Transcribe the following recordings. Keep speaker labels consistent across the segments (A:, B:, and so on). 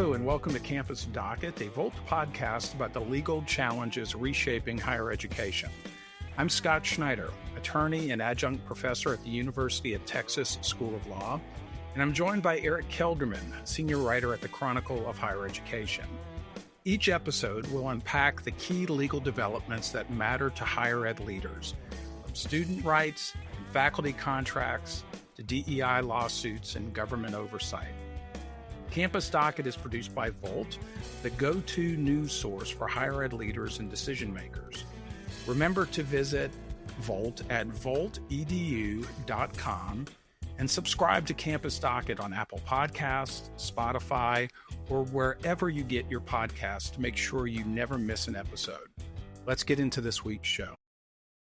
A: Hello, and welcome to Campus Docket, a Volt podcast about the legal challenges reshaping higher education. I'm Scott Schneider, attorney and adjunct professor at the University of Texas School of Law, and I'm joined by Eric Kelderman, senior writer at the Chronicle of Higher Education. Each episode will unpack the key legal developments that matter to higher ed leaders, from student rights and faculty contracts to DEI lawsuits and government oversight. Campus Docket is produced by Volt, the go-to news source for higher ed leaders and decision makers. Remember to visit Volt at voltedu.com and subscribe to Campus Docket on Apple Podcasts, Spotify, or wherever you get your podcasts to make sure you never miss an episode. Let's get into this week's show.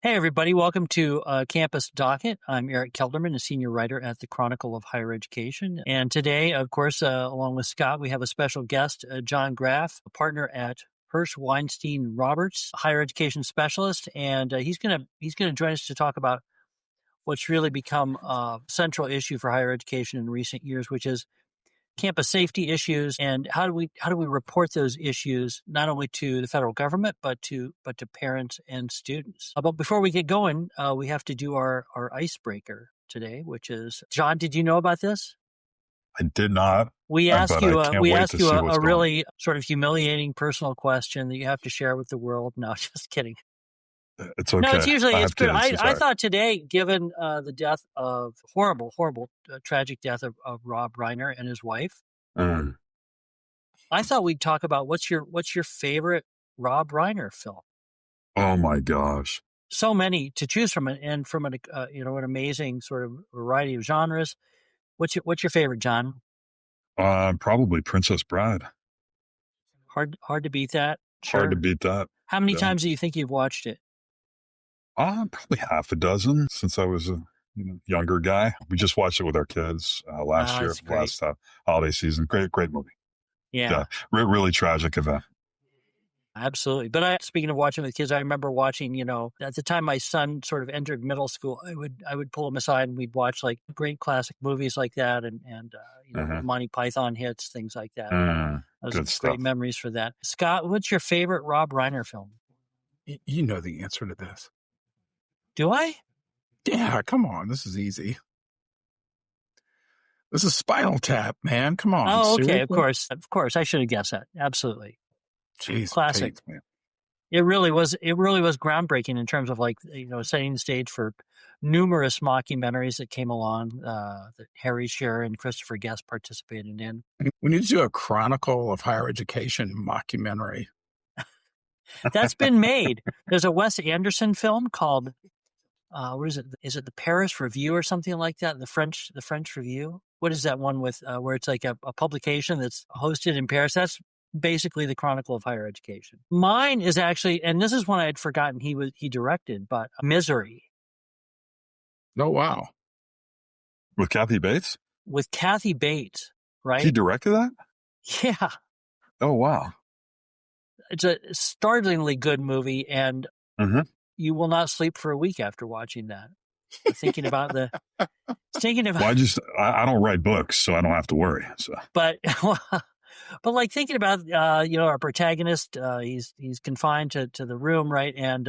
B: Hey, everybody. Welcome to Campus Docket. I'm Eric Kelderman, a senior writer at the Chronicle of Higher Education. And today, of course, along with Scott, we have a special guest, John Graff, a partner at Hirsch Weinstein Roberts, a higher education specialist. And he's going to join us to talk about what's really become a central issue for higher education in recent years, which is campus safety issues, and how do we report those issues not only to the federal government but to parents and students. But before we get going, we have to do our icebreaker today, which is, John, did you know about this?
C: I did not.
B: We ask you a really sort of humiliating personal question that you have to share with the world. No, just kidding.
C: It's okay.
B: No, it's good. I thought today, given the death of horrible, tragic death of Rob Reiner and his wife, I thought we'd talk about what's your favorite Rob Reiner film.
C: Oh my gosh,
B: so many to choose from, and from an amazing sort of variety of genres. What's your favorite, John?
C: Probably Princess Bride.
B: Hard to beat that. Sure.
C: Hard to beat that.
B: How many times do you think you've watched it?
C: Probably half a dozen since I was a younger guy. We just watched it with our kids last holiday season. Great movie.
B: Yeah.
C: Really tragic event.
B: Absolutely. But speaking of watching with kids, I remember watching, at the time my son sort of entered middle school, I would pull him aside and we'd watch like great classic movies like that and Monty Python hits, things like that. Those great memories for that. Scott, what's your favorite Rob Reiner film?
A: You know the answer to this.
B: Do I?
A: Yeah, come on. This is easy. This is Spinal Tap, man. Come on.
B: Oh, okay.
A: Seriously?
B: Of course. I should have guessed that. Absolutely.
A: Jeez,
B: classic.
A: Man.
B: It really was groundbreaking in terms of setting the stage for numerous mockumentaries that came along that Harry Shearer and Christopher Guest participated in.
A: We need to do a Chronicle of Higher Education mockumentary.
B: That's been made. There's a Wes Anderson film called what is it? Is it the Paris Review or something like that? The French Review? What is that one with where it's like a publication that's hosted in Paris? That's basically the Chronicle of Higher Education. Mine is actually, and this is one I had forgotten he directed, but Misery.
A: Oh, wow.
C: With Kathy Bates?
B: With Kathy Bates, right?
C: He directed that?
B: Yeah.
C: Oh, wow.
B: It's a startlingly good movie, and you will not sleep for a week after watching that. Thinking about. Well,
C: I don't write books, so I don't have to worry. So.
B: But like thinking about our protagonist, he's confined to the room, right? And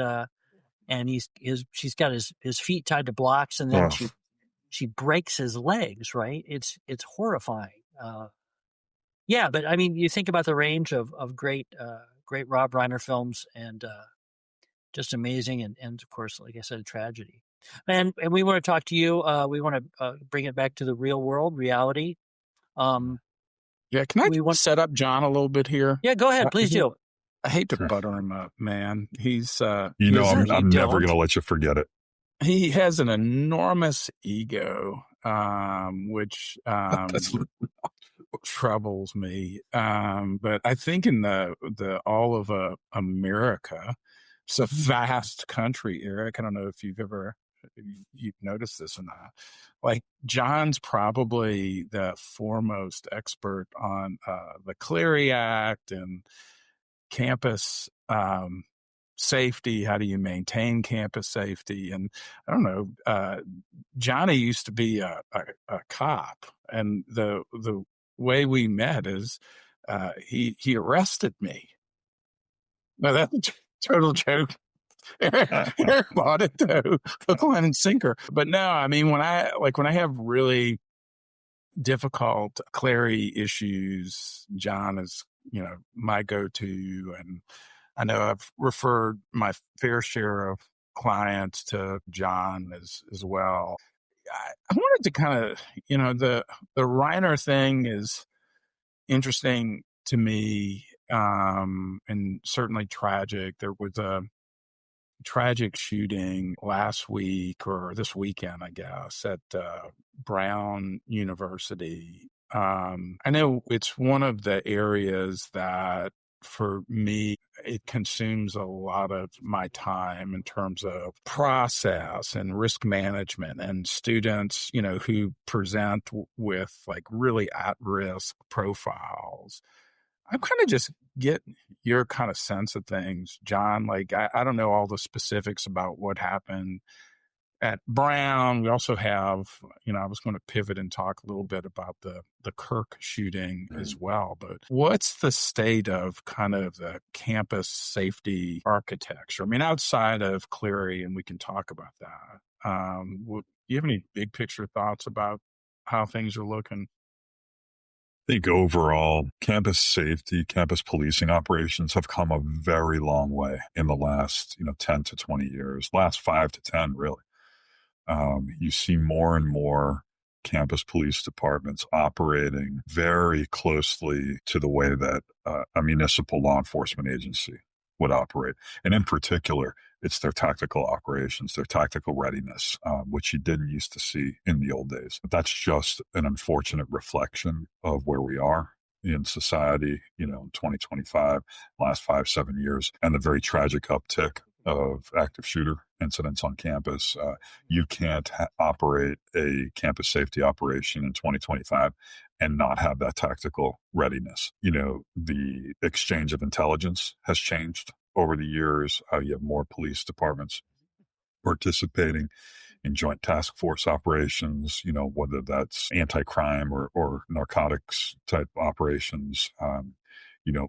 B: she's got his feet tied to blocks, and then she breaks his legs, right? It's horrifying. Yeah, but I mean, you think about the range of great Rob Reiner films, and just amazing, and of course, like I said, a tragedy. And we want to talk to you. We want to bring it back to the real world, reality.
A: Yeah, can I set up John a little bit here?
B: Yeah, go ahead, please do.
A: I hate to butter him up, man. He's
C: I'm never going to let you forget it.
A: He has an enormous ego, which troubles me. But I think in the all of America, it's a vast country, Eric. I don't know if you've noticed this or not. Like, John's probably the foremost expert on the Clery Act and campus safety. How do you maintain campus safety? And I don't know, Johnny used to be a cop, and the way we met is he arrested me. No, that's a total joke. Eric bought it though, hook, line, and sinker. But no, I mean, when I have really difficult Clery issues, John is, my go-to. And I know I've referred my fair share of clients to John as well. I wanted to kind of, the Reiner thing is interesting to me, and certainly tragic. There was a tragic shooting last week or this weekend, I guess, at Brown University. I know it's one of the areas that, for me, it consumes a lot of my time in terms of process and risk management, and students, who present with like really at-risk profiles. I'm kind of just get your kind of sense of things, John. Like, I don't know all the specifics about what happened at Brown. We also have, I was going to pivot and talk a little bit about the Kirk shooting as well. But what's the state of kind of the campus safety architecture? I mean, outside of Clery, and we can talk about that. Do you have any big picture thoughts about how things are looking?
C: I think overall, campus safety, campus policing operations have come a very long way in the last, 10 to 20 years, last 5 to 10, really. You see more and more campus police departments operating very closely to the way that a municipal law enforcement agency would operate. And in particular, it's their tactical operations, their tactical readiness, which you didn't used to see in the old days. But that's just an unfortunate reflection of where we are in society, in 2025, last 5-7 years, and the very tragic uptick of active shooter incidents on campus. You can't operate a campus safety operation in 2025 and not have that tactical readiness. The exchange of intelligence has changed over the years. You have more police departments participating in joint task force operations, whether that's anti-crime or narcotics type operations,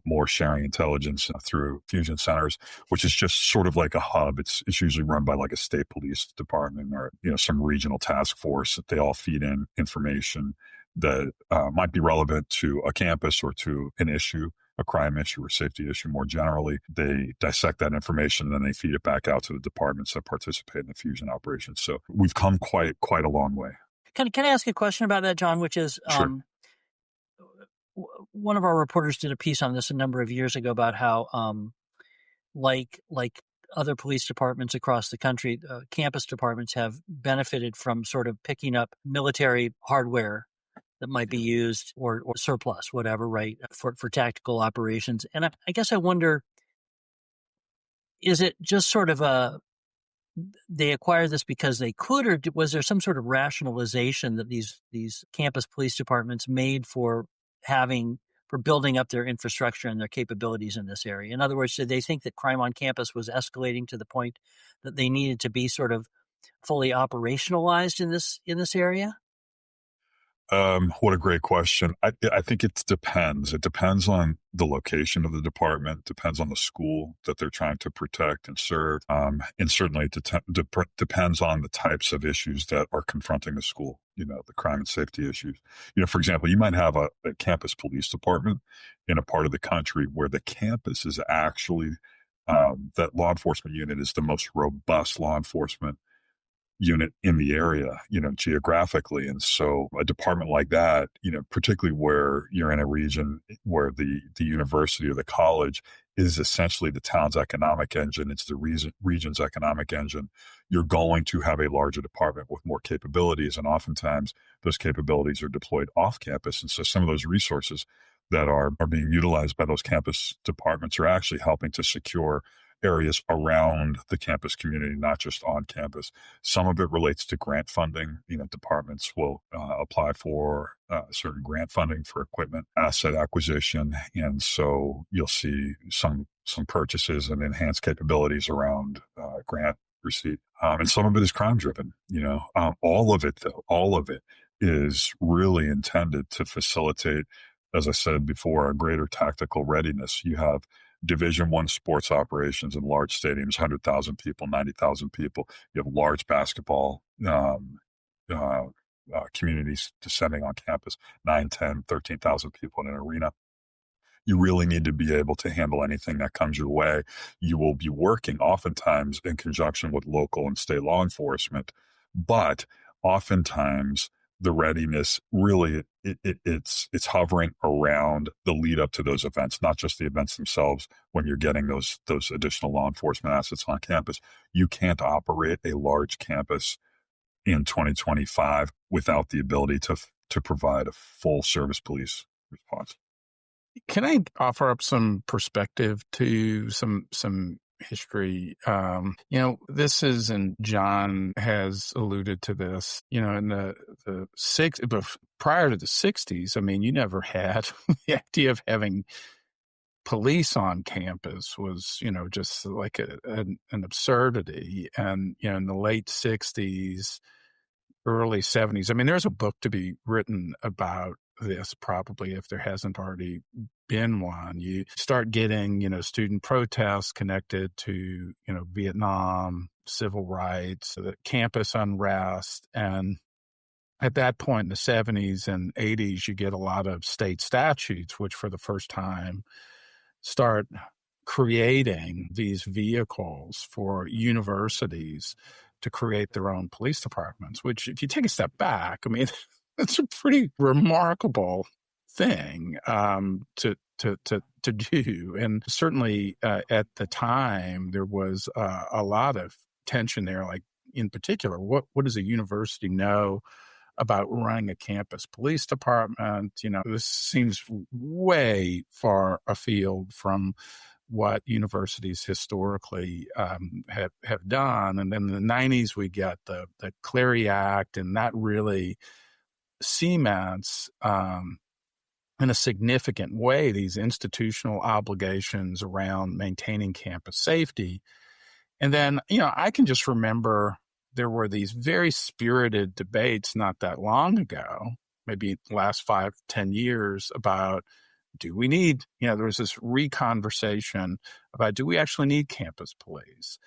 C: more sharing intelligence through fusion centers, which is just sort of like a hub. It's usually run by like a state police department or, some regional task force that they all feed in information that might be relevant to a campus or to an issue, a crime issue or safety issue more generally. They dissect that information and then they feed it back out to the departments that participate in the fusion operations. So we've come quite a long way.
B: Can I ask a question about that, John, which is,
C: Sure.
B: One of our reporters did a piece on this a number of years ago about how, like other police departments across the country, campus departments have benefited from sort of picking up military hardware that might be used or surplus, whatever, right, for tactical operations. And I guess I wonder, is it just sort of they acquired this because they could, or was there some sort of rationalization that these campus police departments made for building up their infrastructure and their capabilities in this area? In other words, did they think that crime on campus was escalating to the point that they needed to be sort of fully operationalized in this area?
C: What a great question. I think it depends. It depends on the location of the department, depends on the school that they're trying to protect and serve. And certainly it depends on the types of issues that are confronting the school, the crime and safety issues. For example, you might have a campus police department in a part of the country where the campus is actually, that law enforcement unit is the most robust law enforcement unit in the area, geographically. And so a department like that, particularly where you're in a region where the university or the college is essentially the town's economic engine, it's the region's economic engine, you're going to have a larger department with more capabilities. And oftentimes those capabilities are deployed off campus. And so some of those resources that are being utilized by those campus departments are actually helping to secure areas around the campus community, not just on campus. Some of it relates to grant funding. Departments will apply for certain grant funding for equipment, asset acquisition. And so you'll see some purchases and enhanced capabilities around grant receipt. And some of it is crime driven. All of it is really intended to facilitate as I said before, a greater tactical readiness. You have Division I sports operations in large stadiums, 100,000 people, 90,000 people. You have large basketball communities descending on campus, 9, 10, 13,000 people in an arena. You really need to be able to handle anything that comes your way. You will be working oftentimes in conjunction with local and state law enforcement, but oftentimes the readiness really it's hovering around the lead up to those events, not just the events themselves. When you're getting those additional law enforcement assets on campus, you can't operate a large campus in 2025 without the ability to provide a full service police response.
A: Can I offer up some perspective to some history? This is, and John has alluded to this, in the but prior to the 60s, I mean, you never had the idea of having police on campus was, just like an absurdity. And, in the late 60s, early 70s, I mean, there's a book to be written about this, probably, if there hasn't already been one. You start getting, student protests connected to, Vietnam, civil rights, the campus unrest. And at that point in the 70s and 80s, you get a lot of state statutes, which for the first time start creating these vehicles for universities to create their own police departments, which, if you take a step back, I mean, it's a pretty remarkable thing to do. And certainly at the time, there was a lot of tension there. Like, in particular, what does a university know about running a campus police department? This seems way far afield from what universities historically have done. And then in the 90s, we get the Clery Act, and that really cements in a significant way these institutional obligations around maintaining campus safety. And then, I can just remember there were these very spirited debates not that long ago, maybe the last 5-10 years, about, do we need, there was this reconversation about, do we actually need campus police?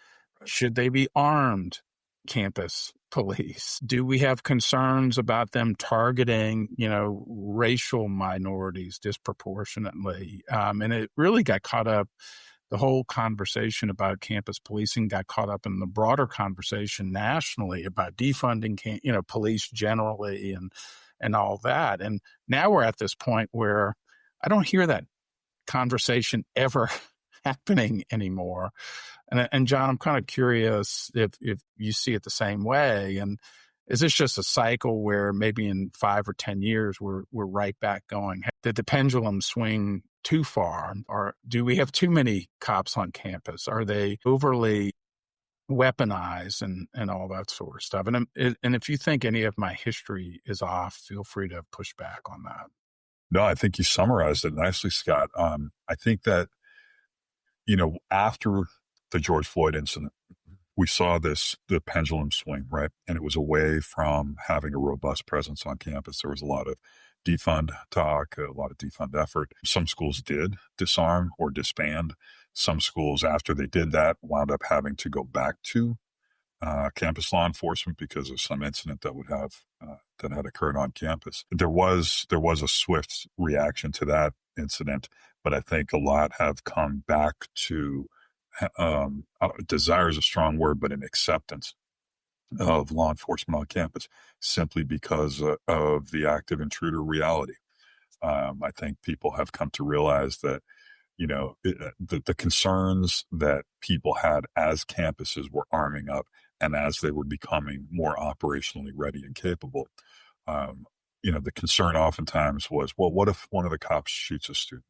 A: Should they be armed campus police? Do we have concerns about them targeting, racial minorities disproportionately? And it really got caught up, the whole conversation about campus policing got caught up in the broader conversation nationally about defunding, police generally and all that. And now we're at this point where I don't hear that conversation ever happening anymore. And John, I'm kind of curious if you see it the same way. And is this just a cycle where maybe in 5 or 10 years we're right back going? Did the pendulum swing too far? Or do we have too many cops on campus? Are they overly weaponized and all that sort of stuff? And if you think any of my history is off, feel free to push back on that.
C: No, I think you summarized it nicely, Scott. I think that, after the George Floyd incident, we saw the pendulum swing, right? And it was away from having a robust presence on campus. There was a lot of defund talk, a lot of defund effort. Some schools did disarm or disband. Some schools, after they did that, wound up having to go back to campus law enforcement because of some incident that had occurred on campus. There was a swift reaction to that incident, but I think a lot have come back to desire is a strong word, but an acceptance of law enforcement on campus simply because of the active intruder reality. I think people have come to realize that the concerns that people had as campuses were arming up and as they were becoming more operationally ready and capable, the concern oftentimes was, well, what if one of the cops shoots a student?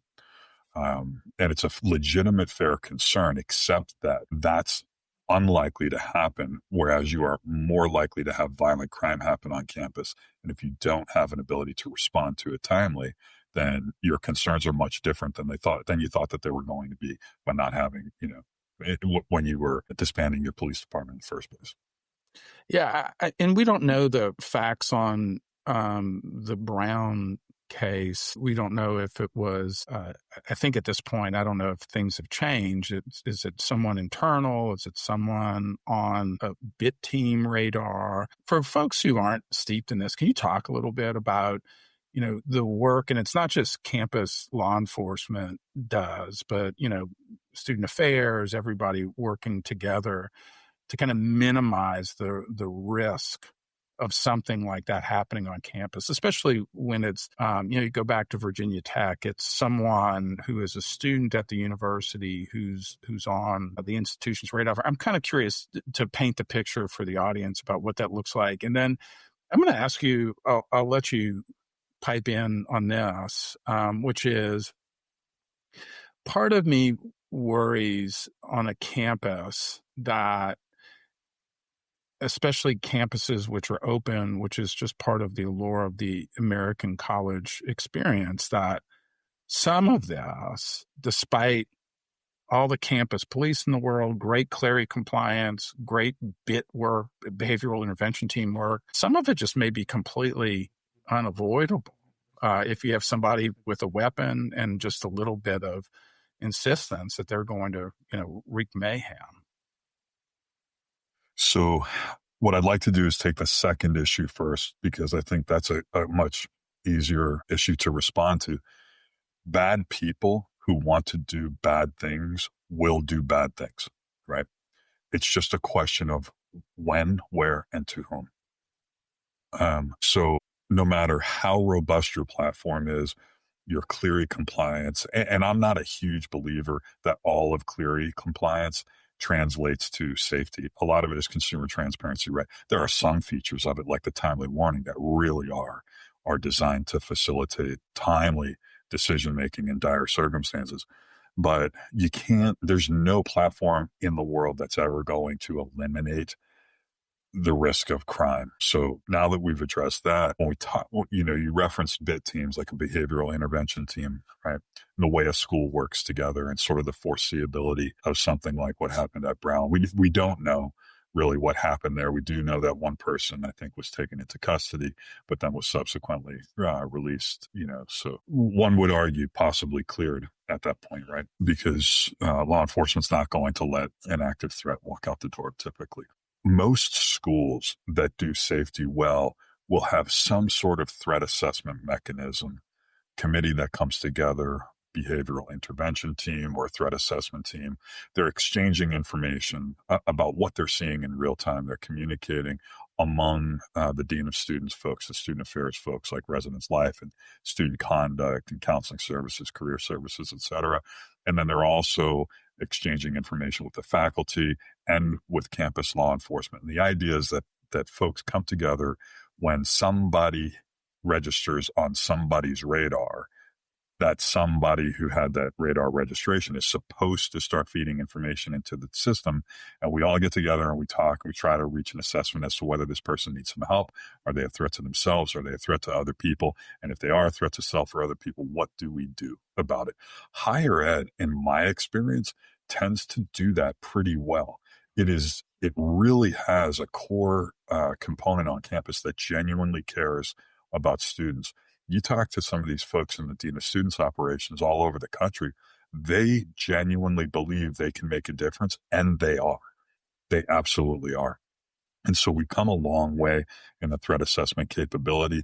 C: And it's a legitimate, fair concern, except that that's unlikely to happen, whereas you are more likely to have violent crime happen on campus. And if you don't have an ability to respond to it timely, then your concerns are much different than you thought that they were going to be by not having, when you were disbanding your police department in the first place.
A: Yeah, and we don't know the facts on the Brown case. We don't know if it was, I think at this point, I don't know if things have changed. Is it someone internal? Is it someone on a bit team radar? For folks who aren't steeped in this, can you talk a little bit about, the work, and it's not just campus law enforcement does, but, student affairs, everybody working together to kind of minimize the risk of something like that happening on campus, especially when it's, you go back to Virginia Tech, it's someone who is a student at the university who's on the institution's radar. I'm kind of curious to paint the picture for the audience about what that looks like. And then I'm going to ask you, I'll let you pipe in on this, which is part of me worries on a campus that, especially campuses which are open, which is just part of the allure of the American college experience, that some of this, despite all the campus police in the world, great Clery compliance, great bit work, behavioral intervention team work, some of it just may be completely unavoidable if you have somebody with a weapon and just a little bit of insistence that they're going to, wreak mayhem.
C: So what I'd like to do is take the second issue first, because I think that's a much easier issue to respond to. Bad people who want to do bad things will do bad things, right? It's just a question of when, where, and to whom. So no matter how robust your platform is, your Clery compliance, and I'm not a huge believer that all of Clery compliance translates to safety. A lot of it is consumer transparency, right? There are some features of it, like the timely warning, that really are designed to facilitate timely decision-making in dire circumstances. But there's no platform in the world that's ever going to eliminate the risk of crime. So now that we've addressed that, when we talk, you referenced bit teams like a behavioral intervention team, right? And the way a school works together and sort of the foreseeability of something like what happened at Brown. We don't know really what happened there. We do know that one person, I think, was taken into custody, but then was subsequently released, so one would argue possibly cleared at that point, right? Because law enforcement's not going to let an active threat walk out the door typically. Most schools that do safety well will have some sort of threat assessment mechanism, committee that comes together, behavioral intervention team or threat assessment team. They're exchanging information about what they're seeing in real time. They're communicating among the dean of students folks, the student affairs folks like residence life and student conduct and counseling services, career services, et cetera. And then they're also exchanging information with the faculty and with campus law enforcement. And the idea is that folks come together when somebody registers on somebody's radar, that somebody who had that radar registration is supposed to start feeding information into the system. And we all get together and we talk, we try to reach an assessment as to whether this person needs some help. Are they a threat to themselves? Are they a threat to other people? And if they are a threat to self or other people, what do we do about it? Higher ed, in my experience, tends to do that pretty well. It really has a core component on campus that genuinely cares about students. You talk to some of these folks in the Dean of Students operations all over the country, they genuinely believe they can make a difference, and they are. They absolutely are. And so we've come a long way in the threat assessment capability.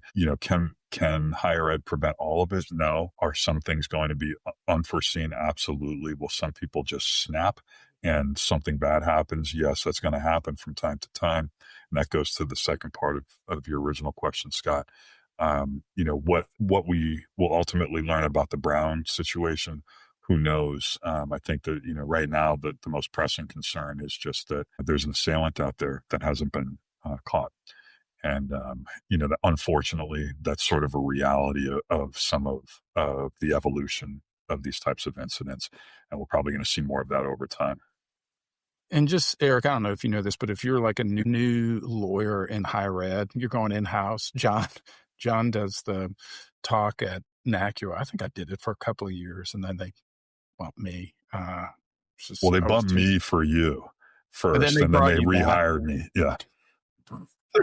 C: Can higher ed prevent all of it? No. Are some things going to be unforeseen? Absolutely. Will some people just snap and something bad happens? Yes, that's going to happen from time to time. And that goes to the second part of your original question, Scott. What we will ultimately learn about the Brown situation, who knows? I think that, right now the most pressing concern is just that there's an assailant out there that hasn't been caught. And, that unfortunately, that's sort of a reality of some of the evolution of these types of incidents. And we're probably going to see more of that over time.
A: And just, Eric, I don't know if you know this, but if you're like a new lawyer in higher ed, you're going in-house. John does the talk at NACUA. I think I did it for a couple of years, and then they bumped me.
C: They bumped me for you first, and then they rehired me. Yeah.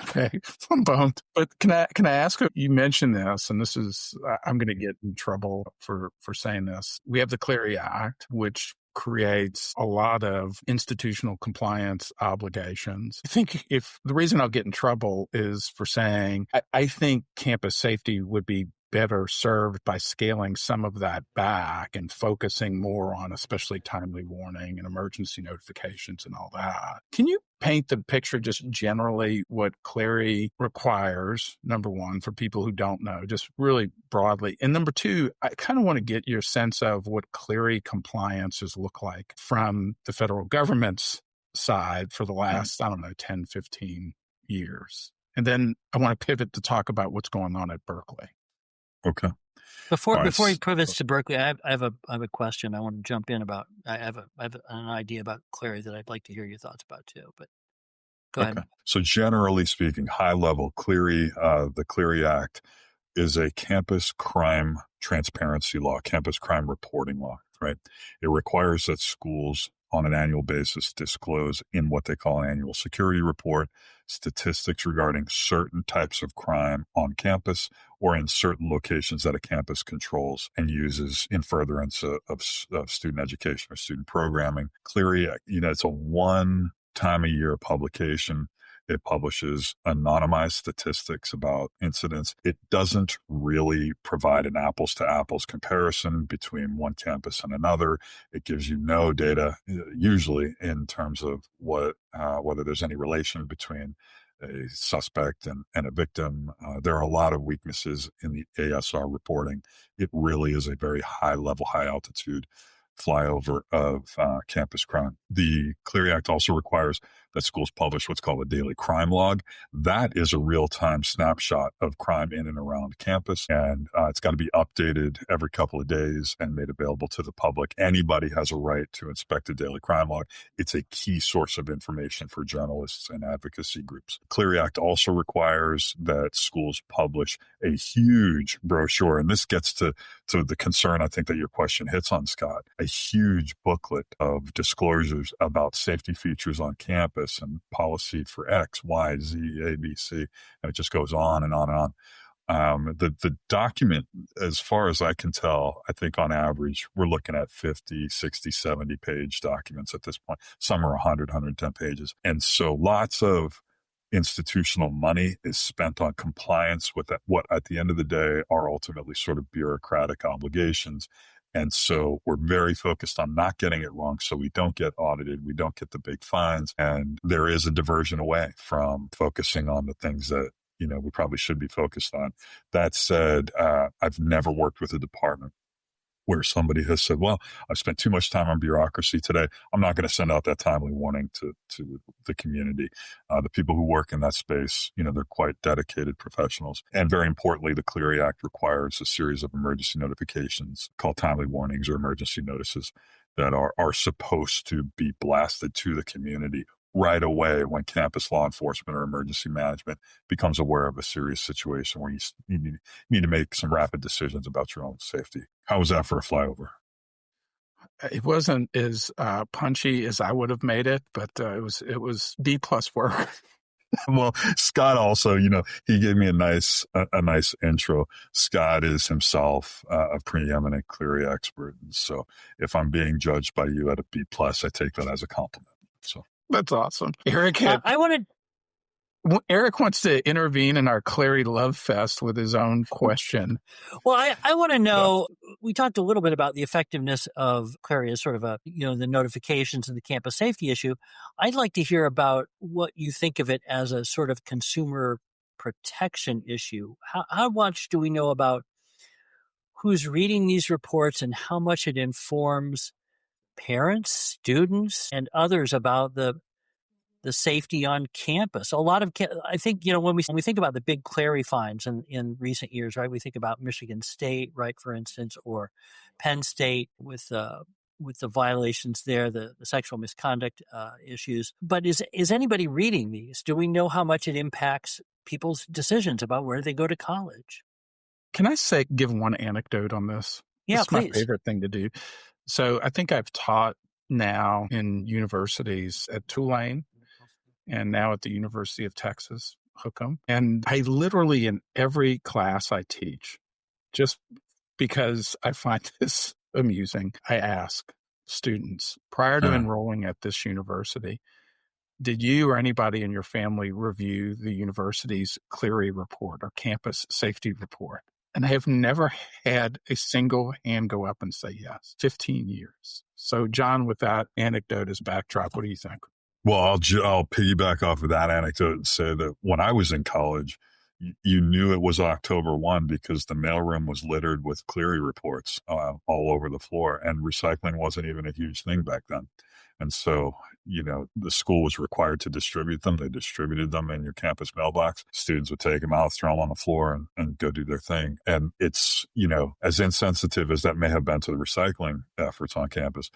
A: Okay, I'm bummed. But can I ask? You mentioned this, and this is I'm going to get in trouble for saying this. We have the Clery Act, which creates a lot of institutional compliance obligations. I think if the reason I'll get in trouble is for saying I think campus safety would be better served by scaling some of that back and focusing more on especially timely warning and emergency notifications and all that. Can you paint the picture just generally what Clery requires, number one, for people who don't know, just really broadly? And number two, I kind of want to get your sense of what Clery compliances look like from the federal government's side for the last, 10, 15 years. And then I want to pivot to talk about what's going on at Berkeley.
C: Okay.
B: Before he pivots to Berkeley, I have a question. I want to jump in about. I have an idea about Clery that I'd like to hear your thoughts about too. But go ahead.
C: So generally speaking, high level, the Clery Act is a campus crime transparency law, campus crime reporting law. Right. It requires that schools on an annual basis disclose in what they call an annual security report statistics regarding certain types of crime on campus or in certain locations that a campus controls and uses in furtherance of student education or student programming. Clery, it's a one-time-a-year publication. It publishes anonymized statistics about incidents. It doesn't really provide an apples to apples comparison between one campus and another. It gives you no data, usually in terms of whether there's any relation between a suspect and a victim. There are a lot of weaknesses in the ASR reporting. It really is a very high level, high altitude flyover of campus crime. The Clery Act also requires that schools publish what's called a daily crime log. That is a real-time snapshot of crime in and around campus, and it's got to be updated every couple of days and made available to the public. Anybody has a right to inspect a daily crime log. It's a key source of information for journalists and advocacy groups. The Clery Act also requires that schools publish a huge brochure, and this gets to the concern I think that your question hits on, Scott, a huge booklet of disclosures about safety features on campus and policy for X, Y, Z, A, B, C, and it just goes on and on and on. The document, as far as I can tell, I think on average, we're looking at 50, 60, 70 page documents at this point. Some are 100, 110 pages. And so lots of institutional money is spent on compliance with what at the end of the day are ultimately sort of bureaucratic obligations. And so we're very focused on not getting it wrong so we don't get audited, we don't get the big fines, and there is a diversion away from focusing on the things that, we probably should be focused on. That said, I've never worked with a department where somebody has said, well, I've spent too much time on bureaucracy today. I'm not going to send out that timely warning to the community. The people who work in that space, they're quite dedicated professionals. And very importantly, the Clery Act requires a series of emergency notifications called timely warnings or emergency notices that are supposed to be blasted to the community right away when campus law enforcement or emergency management becomes aware of a serious situation where you need to make some rapid decisions about your own safety. How was that for a flyover?
A: It wasn't as punchy as I would have made it, but it was B+ work.
C: Well, Scott also, he gave me a nice intro. Scott is himself a preeminent Clery expert. And so if I'm being judged by you at a B+, I take that as a compliment. So
A: that's awesome. Eric wants to intervene in our Clery Love Fest with his own question.
B: Well, I want to know, we talked a little bit about the effectiveness of Clery as sort of the notifications and the campus safety issue. I'd like to hear about what you think of it as a sort of consumer protection issue. How much do we know about who's reading these reports and how much it informs parents, students, and others about the safety on campus? A lot of, I think, when we think about the big Clery fines in recent years, right, we think about Michigan State, right, for instance, or Penn State with the violations there, the sexual misconduct issues. But is anybody reading these? Do we know how much it impacts people's decisions about where they go to college?
A: Can I give one anecdote on this?
B: Yeah,
A: it's
B: please.
A: My favorite thing to do. So I think I've taught now in universities at Tulane and now at the University of Texas. hook them. And I literally, in every class I teach, just because I find this amusing, I ask students prior to enrolling at this university, did you or anybody in your family review the university's Clery report or campus safety report? And I have never had a single hand go up and say yes. 15 years. So, John, with that anecdote as backdrop, what do you think?
C: Well, I'll piggyback off of that anecdote and say that when I was in college, you knew it was October 1 because the mailroom was littered with Clery reports all over the floor, and recycling wasn't even a huge thing back then. And so, the school was required to distribute them. They distributed them in your campus mailbox. Students would take them out, throw them on the floor and go do their thing. And it's, as insensitive as that may have been to the recycling efforts on campus,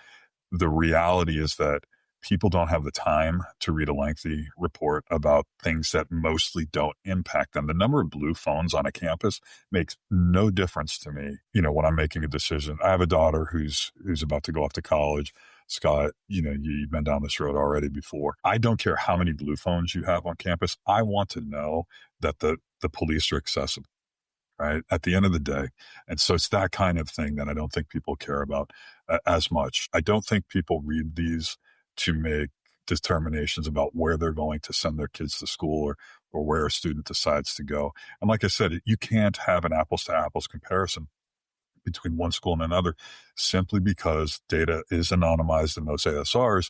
C: the reality is that people don't have the time to read a lengthy report about things that mostly don't impact them. The number of blue phones on a campus makes no difference to me. When I'm making a decision, I have a daughter who's about to go off to college. Scott, you've been down this road already before. I don't care how many blue phones you have on campus. I want to know that the police are accessible, right? At the end of the day. And so it's that kind of thing that I don't think people care about as much. I don't think people read these to make determinations about where they're going to send their kids to school or where a student decides to go. And like I said, you can't have an apples to apples comparison between one school and another simply because data is anonymized in those ASRs.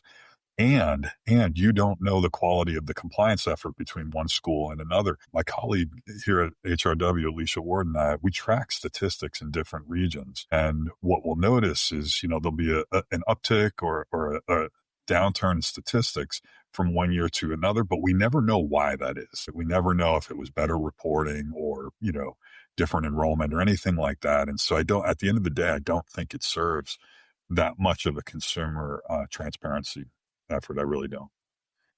C: And you don't know the quality of the compliance effort between one school and another. My colleague here at HRW, Alicia Ward, and I, we track statistics in different regions. And what we'll notice is, there'll be an uptick or a downturn in statistics from one year to another, but we never know why that is. We never know if it was better reporting or, different enrollment or anything like that. And so at the end of the day, I don't think it serves that much of a consumer transparency effort. I really don't.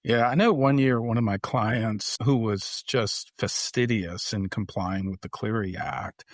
A: Yeah, I know one year one of my clients who was just fastidious in complying with the Clery Act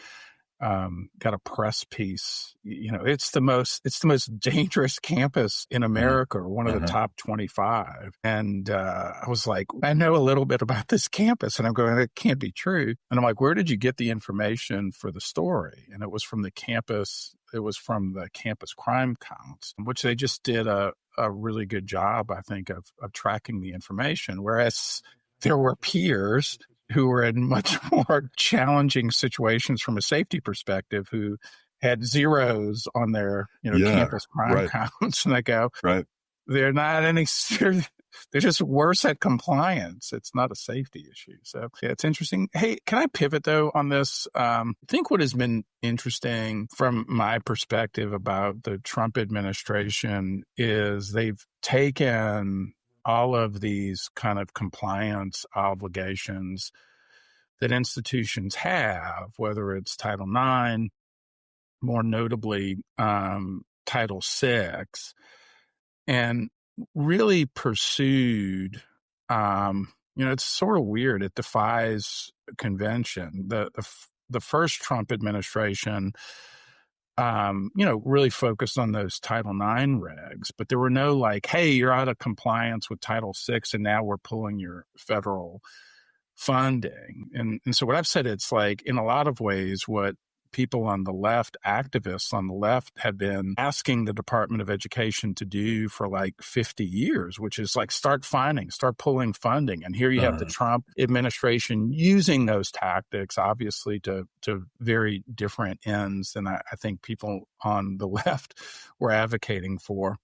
A: got a press piece. It's the most dangerous campus in America, or one of the top 25. And I was like, I know a little bit about this campus, and I'm going, it can't be true. And I'm like, where did you get the information for the story? And it was from the campus. It was from the campus crime counts, which they just did a really good job, I think, of tracking the information. Whereas there were peers who were in much more challenging situations from a safety perspective, who had zeros on their, campus crime counts. And I go, they're not they're just worse at compliance. It's not a safety issue. So yeah, it's interesting. Hey, can I pivot though on this? I think what has been interesting from my perspective about the Trump administration is they've taken all of these kind of compliance obligations that institutions have, whether it's Title IX, more notably Title VI, and really pursued, it's sort of weird. It defies convention. The first Trump administration, really focused on those Title IX regs, but there were no like, hey, you're out of compliance with Title VI and now we're pulling your federal funding. And so what I've said, it's like, in a lot of ways, what people on the left, activists on the left, have been asking the Department of Education to do for like 50 years, which is like, start pulling funding. And here you have the Trump administration using those tactics, obviously to very different ends than I think people on the left were advocating for.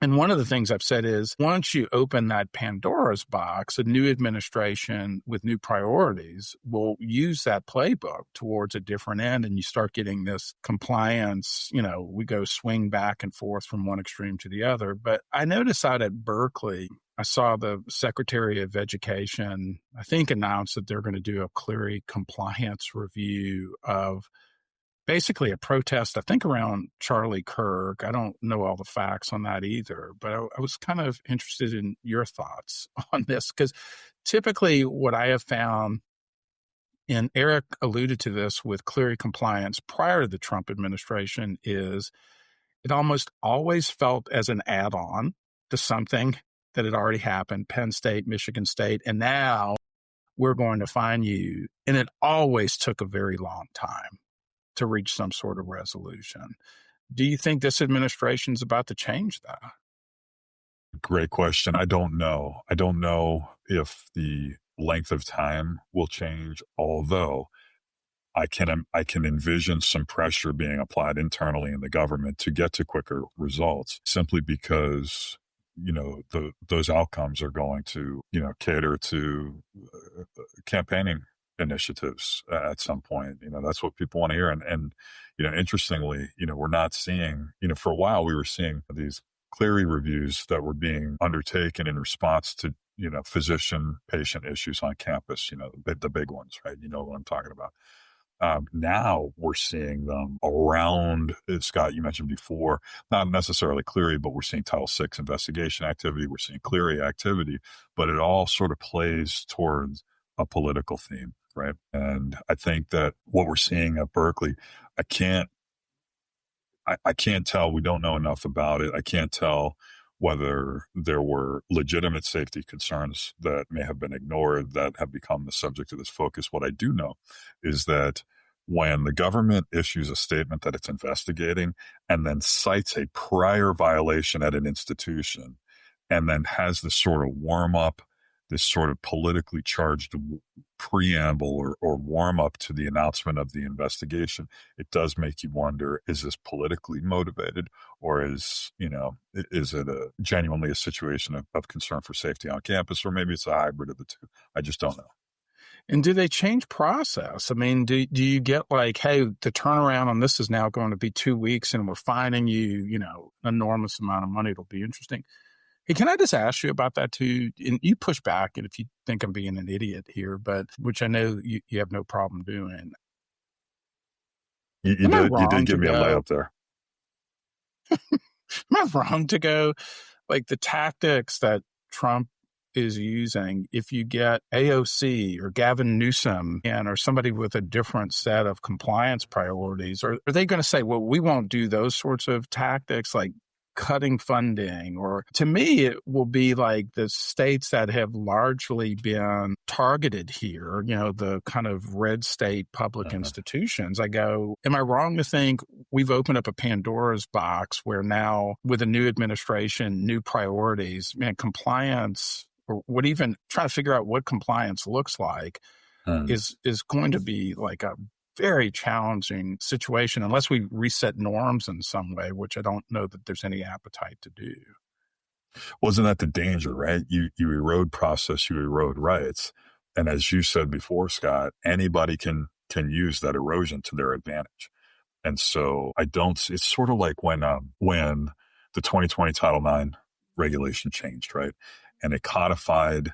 A: And one of the things I've said is, once you open that Pandora's box, a new administration with new priorities will use that playbook towards a different end, and you start getting this compliance, we go swing back and forth from one extreme to the other. But I noticed out at Berkeley, I saw the Secretary of Education, I think, announce that they're going to do a Clery compliance review of basically a protest, I think, around Charlie Kirk. I don't know all the facts on that either, but I was kind of interested in your thoughts on this, because typically what I have found, and Eric alluded to this with Clery compliance prior to the Trump administration, is it almost always felt as an add-on to something that had already happened, Penn State, Michigan State, and now we're going to fine you. And it always took a very long time to reach some sort of resolution. Do you think this administration is about to change that?
C: Great question. I don't know. I don't know if the length of time will change, although I can envision some pressure being applied internally in the government to get to quicker results, simply because those outcomes are going to cater to campaigning initiatives at some point. That's what people want to hear. And interestingly, we're not seeing, for a while we were seeing these Clery reviews that were being undertaken in response to physician patient issues on campus, the big ones, right? You know what I'm talking about. Now we're seeing them around, Scott, you mentioned before, not necessarily Clery, but we're seeing Title VI investigation activity. We're seeing Clery activity, but it all sort of plays towards a political theme, right? And I think that what we're seeing at Berkeley, I can't tell. We don't know enough about it. I can't tell whether there were legitimate safety concerns that may have been ignored that have become the subject of this focus. What I do know is that when the government issues a statement that it's investigating and then cites a prior violation at an institution and then has this sort of warm up, this sort of politically charged preamble or warm up to the announcement of the investigation, it does make you wonder, is this politically motivated, or is it genuinely a situation of concern for safety on campus, or maybe it's a hybrid of the two? I just don't know.
A: And do they change process? I mean, do you get like, hey, the turnaround on this is now going to be 2 weeks and we're fining you, enormous amount of money. It'll be interesting. Hey, can I just ask you about that too? And you push back, and if you think I'm being an idiot here, but which I know you have no problem doing.
C: You did give me a layup there.
A: Am I wrong to go like the tactics that Trump is using? If you get AOC or Gavin Newsom or somebody with a different set of compliance priorities, are they going to say, well, we won't do those sorts of tactics like cutting funding? Or to me, it will be like the states that have largely been targeted here, the kind of red state public institutions. I go, am I wrong to think we've opened up a Pandora's box where now with a new administration, new priorities, compliance, or what, even trying to figure out what compliance looks like is going to be like a very challenging situation unless we reset norms in some way, which I don't know that there's any appetite to do.
C: Wasn't that the danger, right? You erode process, you erode rights. And as you said before, Scott, anybody can use that erosion to their advantage. And so it's sort of like when the 2020 Title IX regulation changed, right? And it codified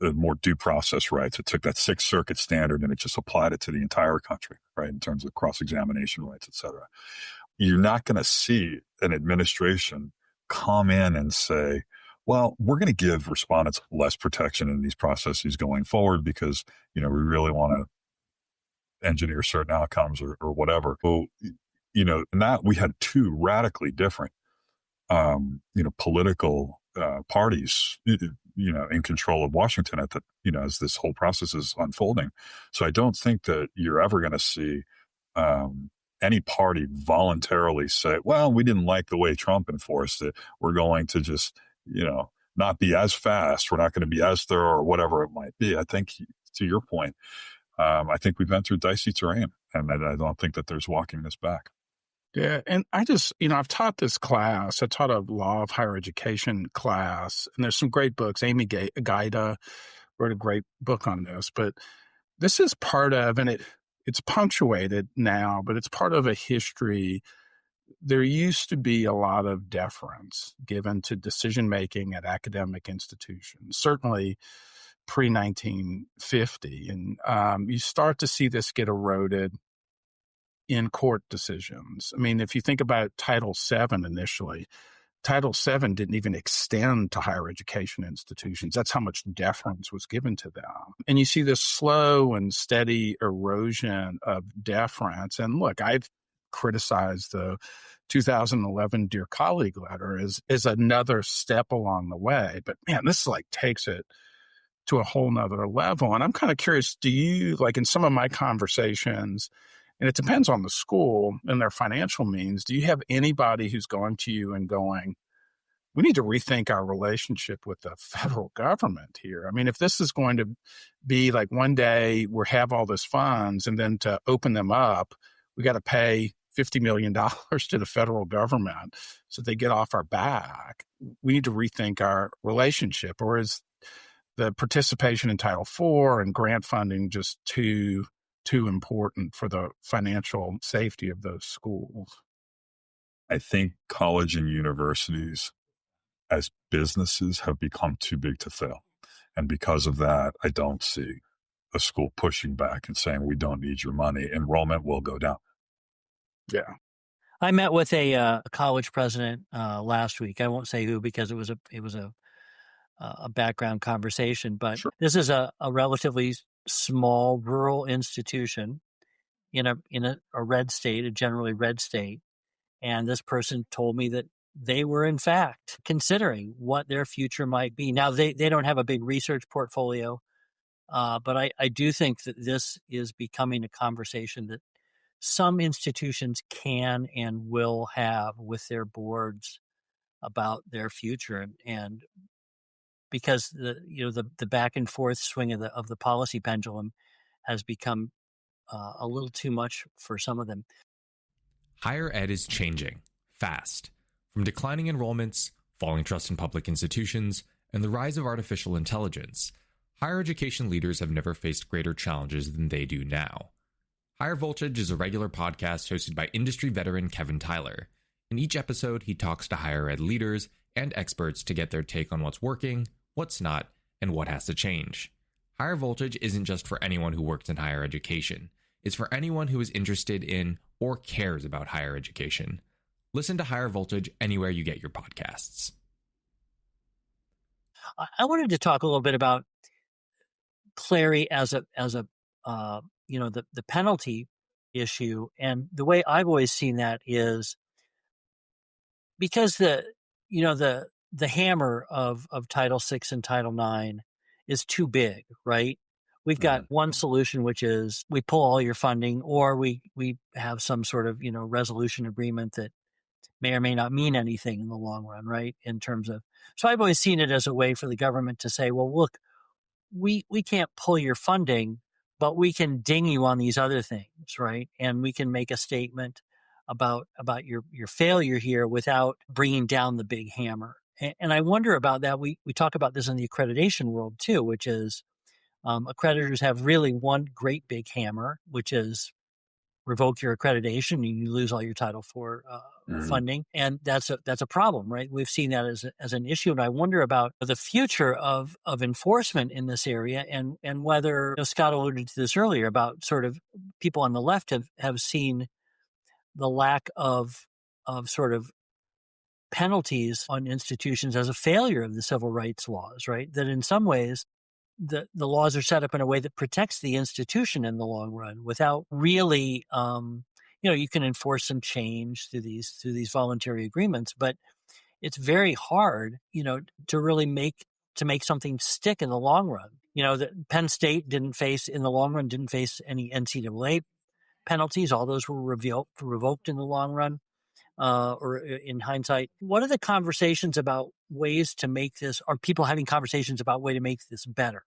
C: more due process rights. It took that Sixth Circuit standard and it just applied it to the entire country, right? In terms of cross-examination rights, et cetera. You're not going to see an administration come in and say, well, we're going to give respondents less protection in these processes going forward because, we really want to engineer certain outcomes or whatever. Well, and that we had two radically different, political parties, in control of Washington at the, as this whole process is unfolding. So I don't think that you're ever going to see any party voluntarily say, well, we didn't like the way Trump enforced it. We're going to just, not be as fast. We're not going to be as thorough or whatever it might be. I think, to your point, I think we've entered dicey terrain, and I don't think that there's walking this back.
A: Yeah. And I just, I've taught this class. I taught a law of higher education class, and there's some great books. Amy Gaida wrote a great book on this, but this is part of, and it's punctuated now, but it's part of a history. There used to be a lot of deference given to decision-making at academic institutions, certainly pre-1950. And you start to see this get eroded in court decisions. I mean, if you think about Title VII initially, Title VII didn't even extend to higher education institutions. That's how much deference was given to them. And you see this slow and steady erosion of deference. And look, I've criticized the 2011 Dear Colleague letter as another step along the way. But man, this takes it to a whole nother level. And I'm kind of curious, do you, like in some of my conversations, and it depends on the school and their financial means, do you have anybody who's going to you and going, we need to rethink our relationship with the federal government here? I mean, if this is going to be like one day we have all this funds and then to open them up, we got to pay $50 million to the federal government so they get off our back. We need to rethink our relationship. Or is the participation in Title IV and grant funding just too important for the financial safety of those schools?
C: I think college and universities as businesses have become too big to fail. And because of that, I don't see a school pushing back and saying, we don't need your money. Enrollment will go down.
A: Yeah.
B: I met with a college president last week. I won't say who because it was a background conversation, but
C: Sure.
B: This is a relatively small rural institution in a red state, a generally red state. And this person told me that they were in fact considering what their future might be. Now they don't have a big research portfolio, but I do think that this is becoming a conversation that some institutions can and will have with their boards about their future, and because the back and forth swing of the policy pendulum has become a little too much for some of them.
D: Higher ed is changing fast, from declining enrollments, falling trust in public institutions, and the rise of artificial intelligence. Higher education leaders have never faced greater challenges than they do now. Higher Voltage is a regular podcast hosted by industry veteran Kevin Tyler. In each episode, he talks to higher ed leaders and experts to get their take on what's working, what's not, and what has to change. Higher Voltage isn't just for anyone who works in higher education. It's for anyone who is interested in or cares about higher education. Listen to Higher Voltage anywhere you get your podcasts.
B: I wanted to talk a little bit about Clery as a the penalty issue, and the way I've always seen that is because the hammer of Title VI and Title IX is too big, right? We've got one solution, which is we pull all your funding, or we have some sort of resolution agreement that may or may not mean anything in the long run, right? In terms of, so I've always seen it as a way for the government to say, well, look, we can't pull your funding, but we can ding you on these other things, right? And we can make a statement about your failure here without bringing down the big hammer. And I wonder about that. We talk about this in the accreditation world too, which is accreditors have really one great big hammer, which is revoke your accreditation and you lose all your Title IV funding. And that's a problem, right? We've seen that as an issue. And I wonder about the future of enforcement in this area, and whether, Scott alluded to this earlier about sort of people on the left have seen the lack of sort of penalties on institutions as a failure of the civil rights laws, right? That in some ways, the laws are set up in a way that protects the institution in the long run without really, you can enforce some change through these voluntary agreements, but it's very hard, to really make something stick in the long run. That Penn State didn't face any NCAA penalties. All those were revoked in the long run. Or in hindsight, what are the conversations about ways to make this? Are people having conversations about way to make this better?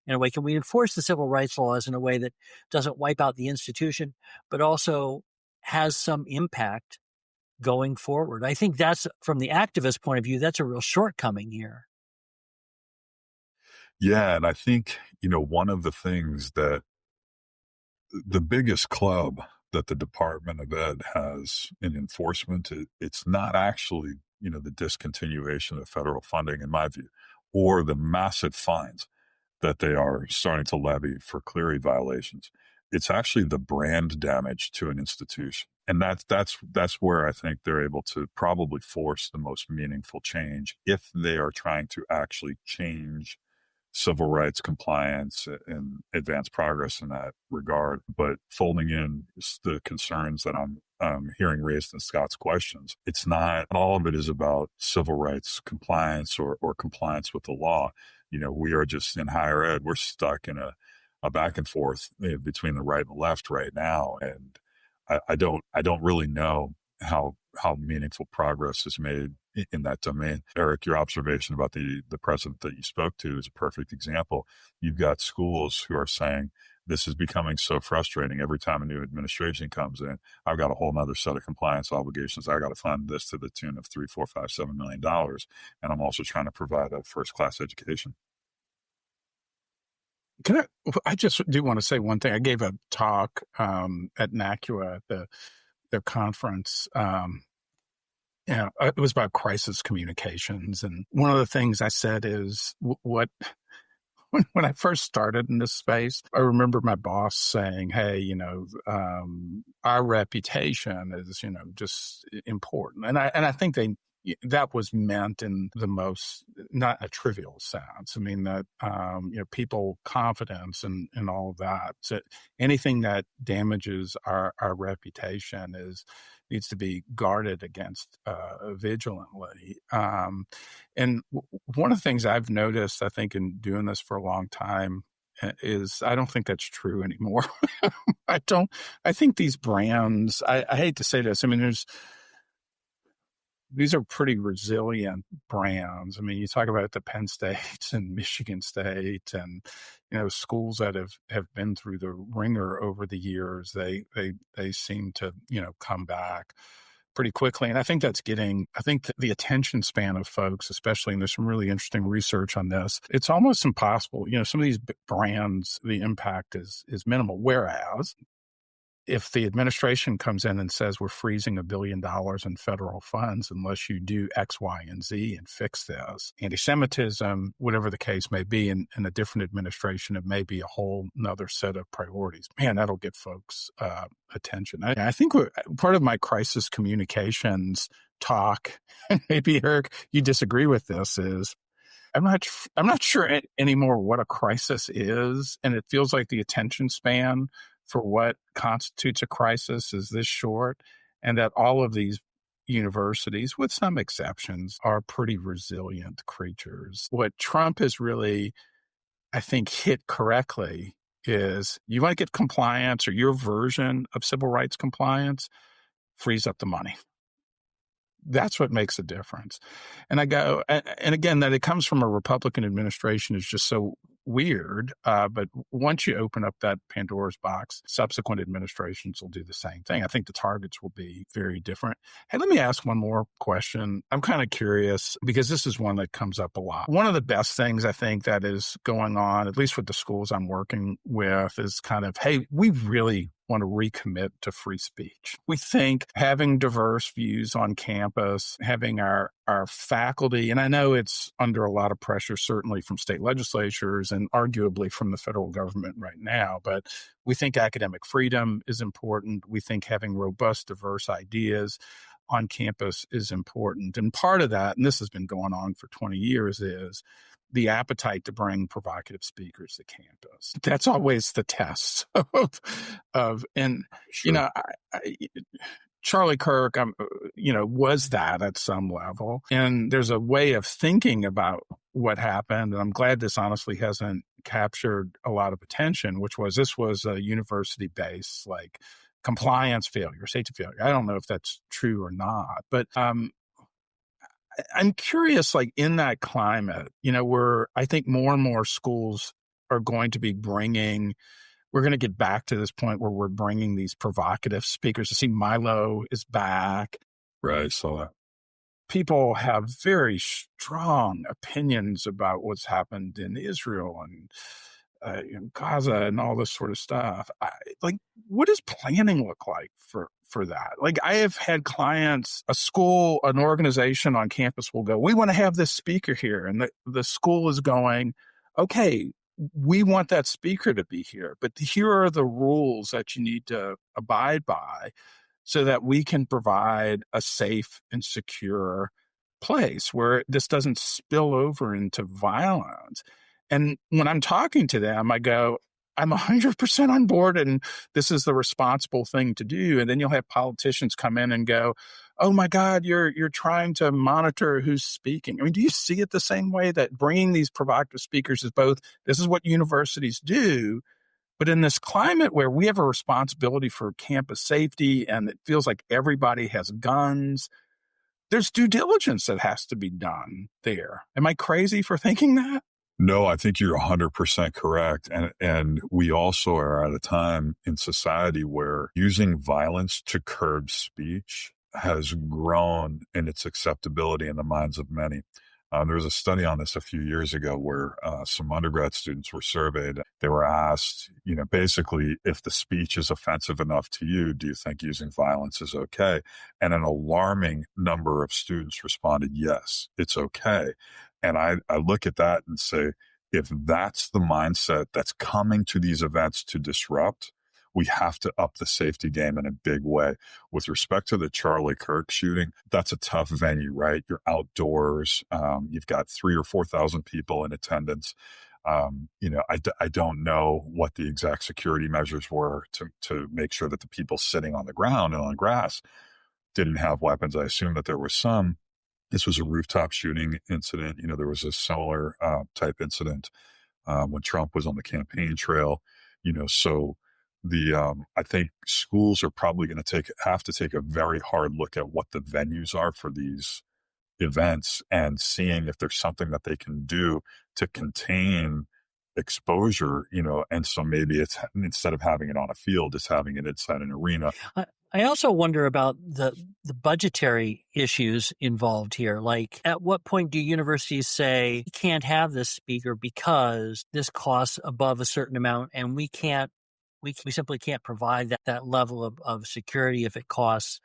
B: In a way, can we enforce the civil rights laws in a way that doesn't wipe out the institution, but also has some impact going forward? I think that's, from the activist point of view, that's a real shortcoming here.
C: Yeah, and I think, one of the things that the biggest club that the Department of Ed has in enforcement, it's not actually, the discontinuation of federal funding, in my view, or the massive fines that they are starting to levy for Clery violations. It's actually the brand damage to an institution. And that's where I think they're able to probably force the most meaningful change if they are trying to actually change civil rights compliance and advanced progress in that regard. But folding in the concerns that I'm hearing raised in Scott's questions, it's not all of it is about civil rights compliance or compliance with the law. We are just in higher ed. We're stuck in a back and forth between the right and the left right now. And I don't really know how meaningful progress is made in that domain. Eric, your observation about the president that you spoke to is a perfect example. You've got schools who are saying, this is becoming so frustrating. Every time a new administration comes in, I've got a whole nother set of compliance obligations. I got to fund this to the tune of $3, $4, $5, $7 million. And I'm also trying to provide a first-class education.
A: I just do want to say one thing. I gave a talk at NACUA at their conference. It was about crisis communications. And one of the things I said is when I first started in this space, I remember my boss saying, hey, our reputation is, just important. And I think that was meant in the most, not a trivial sense. I mean, that, people confidence and all of that. So anything that damages our reputation needs to be guarded against vigilantly. And one of the things I've noticed, I think, in doing this for a long time is I don't think that's true anymore. I think these brands, I hate to say this, I mean, these are pretty resilient brands. I mean, you talk about the Penn State and Michigan State and, schools that have been through the ringer over the years. They seem to, come back pretty quickly. And I think the attention span of folks, especially, and there's some really interesting research on this, it's almost impossible. Some of these brands, the impact is minimal. Whereas if the administration comes in and says we're freezing $1 billion in federal funds unless you do X, Y, and Z and fix this, anti-Semitism, whatever the case may be, in a different administration, it may be a whole nother set of priorities. Man, that'll get folks' attention. I think part of my crisis communications talk, and maybe Eric, you disagree with this, is I'm not sure anymore what a crisis is, and it feels like the attention span for what constitutes a crisis is this short, and that all of these universities, with some exceptions, are pretty resilient creatures. What Trump has really, I think, hit correctly is you want to get compliance, or your version of civil rights compliance, frees up the money. That's what makes a difference. And and again, that it comes from a Republican administration is just so weird. But once you open up that Pandora's box, subsequent administrations will do the same thing. I think the targets will be very different. Hey, let me ask one more question. I'm kind of curious because this is one that comes up a lot. One of the best things I think that is going on, at least with the schools I'm working with, is kind of, hey, we really want to recommit to free speech. We think having diverse views on campus, having our faculty, and I know it's under a lot of pressure, certainly from state legislatures and arguably from the federal government right now, but we think academic freedom is important. We think having robust, diverse ideas on campus is important. And part of that, and this has been going on for 20 years, is the appetite to bring provocative speakers to campus. That's always the test and,
C: Sure.
A: Charlie Kirk, was that at some level. And there's a way of thinking about what happened. And I'm glad this honestly hasn't captured a lot of attention, this was a university-based, compliance failure, safety failure. I don't know if that's true or not, but I'm curious, in that climate, where I think more and more schools are going to be we're going to get back to this point where we're bringing these provocative speakers. To see Milo is back.
C: Right. So
A: people have very strong opinions about what's happened in Israel and in Gaza and all this sort of stuff. What does planning look like for that? I have had clients, a school, an organization on campus will go, we want to have this speaker here. And the school is going, okay, we want that speaker to be here, but here are the rules that you need to abide by so that we can provide a safe and secure place where this doesn't spill over into violence. And when I'm talking to them, I go, I'm 100% on board, and this is the responsible thing to do. And then you'll have politicians come in and go, oh my God, you're trying to monitor who's speaking. I mean, do you see it the same way, that bringing these provocative speakers is both, this is what universities do, but in this climate where we have a responsibility for campus safety and it feels like everybody has guns, there's due diligence that has to be done there. Am I crazy for thinking that?
C: No, I think you're 100% correct. And we also are at a time in society where using violence to curb speech has grown in its acceptability in the minds of many. There was a study on this a few years ago where some undergrad students were surveyed. They were asked, basically, if the speech is offensive enough to you, do you think using violence is okay? And an alarming number of students responded, yes, it's okay. And I look at that and say, if that's the mindset that's coming to these events to disrupt, we have to up the safety game in a big way. With respect to the Charlie Kirk shooting, that's a tough venue, right? You're outdoors. You've got 3,000 or 4,000 people in attendance. I don't know what the exact security measures were to make sure that the people sitting on the ground and on grass didn't have weapons. I assume that there was some. This was a rooftop shooting incident. There was a similar type incident when Trump was on the campaign trail. So I think schools are probably going to have to take a very hard look at what the venues are for these events and seeing if there's something that they can do to contain exposure. And so maybe it's, instead of having it on a field, it's having it inside an arena.
B: I also wonder about the budgetary issues involved here. Like, at what point do universities say, we can't have this speaker because this costs above a certain amount, and we simply can't provide that level of security if it costs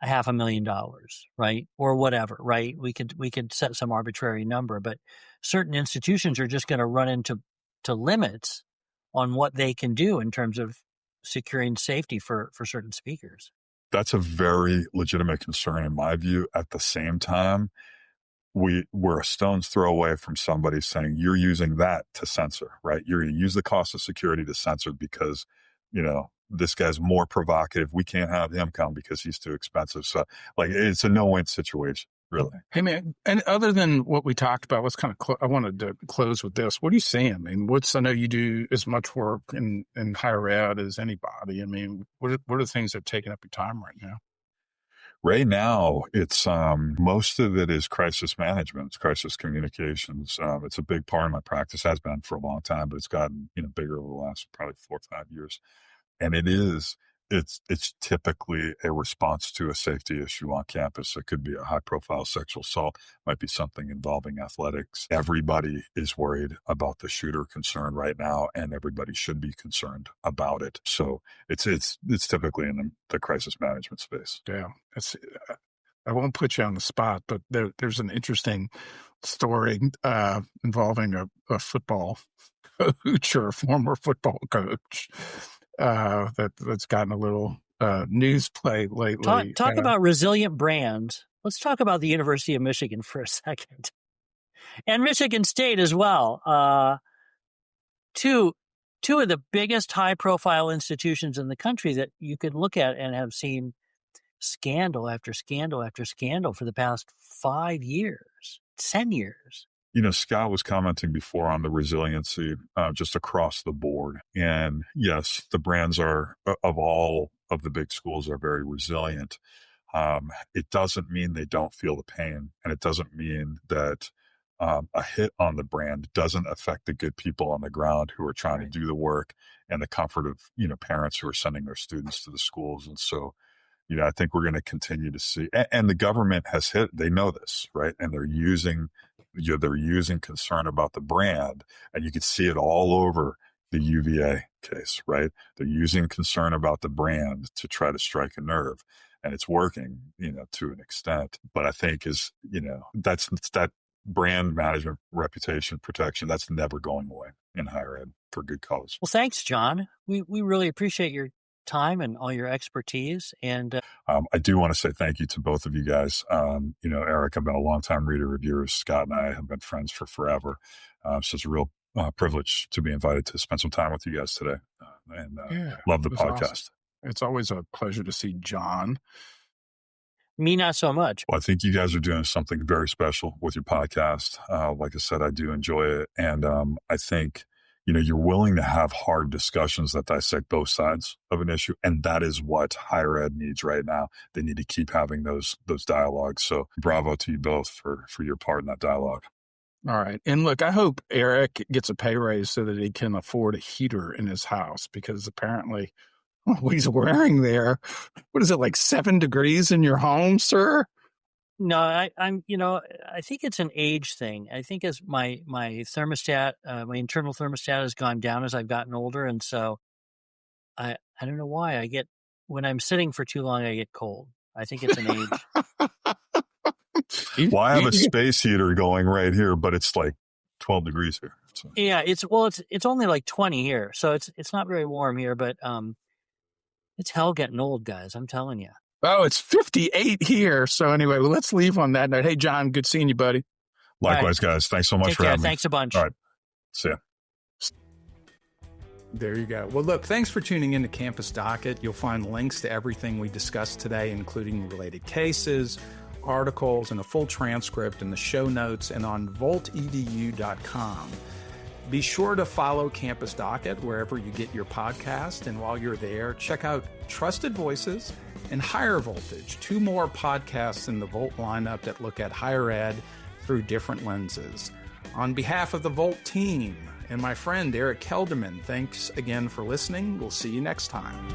B: $500,000, right? Or whatever, right? We could set some arbitrary number, but certain institutions are just going to run into limits on what they can do in terms of securing safety for certain speakers.
C: That's a very legitimate concern in my view. At the same time, we're a stone's throw away from somebody saying you're using that to censor, right? You're going to use the cost of security to censor because, this guy's more provocative. We can't have him come because he's too expensive. So it's a no-win situation, really.
A: Hey man, and other than what we talked about, what's kind of, I wanted to close with this. What are you seeing? I mean, I know you do as much work in higher ed as anybody. I mean, what are the things that are taking up your time right now?
C: Right now, it's most of it is crisis management, it's crisis communications. It's a big part of my practice, has been for a long time, but it's gotten bigger over the last probably 4 or 5 years. And it's typically a response to a safety issue on campus. It could be a high-profile sexual assault, might be something involving athletics. Everybody is worried about the shooter concern right now, and everybody should be concerned about it. So it's typically in the crisis management space.
A: Yeah, I won't put you on the spot, but there's an interesting story involving a football coach or a former football coach that's gotten a little news play lately.
B: Talk about resilient brands. Let's talk about the University of Michigan for a second, and Michigan State as well. Two of the biggest high-profile institutions in the country that you could look at and have seen scandal after scandal after scandal for the past 5 years, 10 years.
C: Scott was commenting before on the resiliency just across the board. And yes, the brands of all of the big schools are very resilient. It doesn't mean they don't feel the pain. And it doesn't mean that a hit on the brand doesn't affect the good people on the ground who are trying to do the work and the comfort of, parents who are sending their students to the schools. And so, I think we're going to continue to see, and the government has they know this, right? And they're using concern about the brand, and you can see it all over the UVA case, right? They're using concern about the brand to try to strike a nerve, and it's working, to an extent. But I think that's that brand management, reputation protection, that's never going away in higher ed for good cause.
B: Well, thanks, John. We really appreciate your time and all your expertise. And
C: I do want to say thank you to both of you guys. Eric, I've been a longtime reader of yours. Scott and I have been friends for forever. So it's a real privilege to be invited to spend some time with you guys today. Love the podcast.
A: Awesome. It's always a pleasure to see John.
B: Me, not so much.
C: Well, I think you guys are doing something very special with your podcast. Like I said, I do enjoy it. And I think, you're willing to have hard discussions that dissect both sides of an issue. And that is what higher ed needs right now. They need to keep having those dialogues. So bravo to you both for your part in that dialogue.
A: All right. And look, I hope Eric gets a pay raise so that he can afford a heater in his house, because apparently what he's wearing there, what is it, like 7 degrees in your home, sir?
B: No, I'm, I think it's an age thing. I think as my thermostat, my internal thermostat has gone down as I've gotten older. And so I don't know why when I'm sitting for too long, I get cold. I think it's an age.
C: Well, I have a space heater going right here, but it's like 12 degrees here. So.
B: Yeah, it's only like 20 here. So it's not very warm here, but it's hell getting old, guys. I'm telling you.
A: Oh, it's 58 here. So anyway, let's leave on that note. Hey, John, good seeing you, buddy.
C: Likewise, guys. Thanks so much for having me.
B: Thanks a bunch.
C: All right. See ya.
A: There you go. Well, look, thanks for tuning in to Campus Docket. You'll find links to everything we discussed today, including related cases, articles, and a full transcript in the show notes and on voltedu.com. Be sure to follow Campus Docket wherever you get your podcast. And while you're there, check out Trusted Voices and Higher Voltage, 2 more podcasts in the Volt lineup that look at higher ed through different lenses. On behalf of the Volt team and my friend Eric Kelderman, thanks again for listening. We'll see you next time.